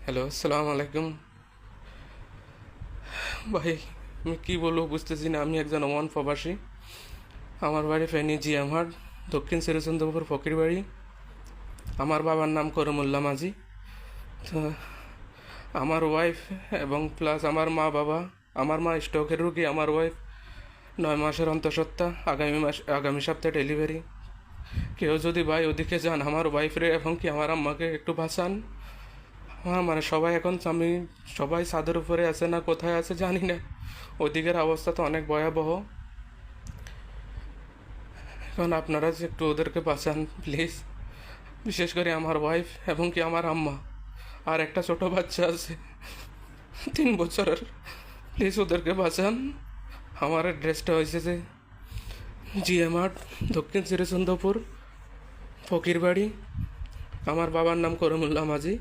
Hello, আসসালামু আলাইকুম। ভাই, আমি কী বলবো বুঝতেছি না। আমি একজন ওমান প্রবাসী। আমার বাড়ি ফেনী জিয়ামহাট, দক্ষিণ শ্রীচন্দ্রপুর ফকির বাড়ি। আমার বাবার নাম করমুল্লা মাঝি। তো আমার ওয়াইফ এবং প্লাস আমার মা বাবা, আমার মা স্ট্রোকের রুগী, আমার ওয়াইফ 9 মাসের অন্তঃসত্ত্বা, আগামী সপ্তাহে ডেলিভারি। কেউ যদি ভাই ওদিকে যান, আমার ওয়াইফরে এবং কি আমার আম্মাকে একটু বাঁচান। হ্যাঁ, মানে সবাই এখন সবাই ছাদের উপরে আছে না কোথায় আছে জানি না। ওদিকের অবস্থা তো অনেক ভয়াবহ। এখন আপনারা যে একটু ওদেরকে বাঁচান প্লিজ। বিশেষ করে আমার ওয়াইফ এবং কি আমার আম্মা, আর একটা ছোট বাচ্চা আছে 3 বছরের। প্লিজ ওদেরকে বাঁচান। আমার অ্যাড্রেসটা হয়েছে যে জিএম আর্ট, দক্ষিণ শ্রীচন্দ্রপুর ফকির বাড়ি। আমার বাবার নাম করমুল্লা মাঝি।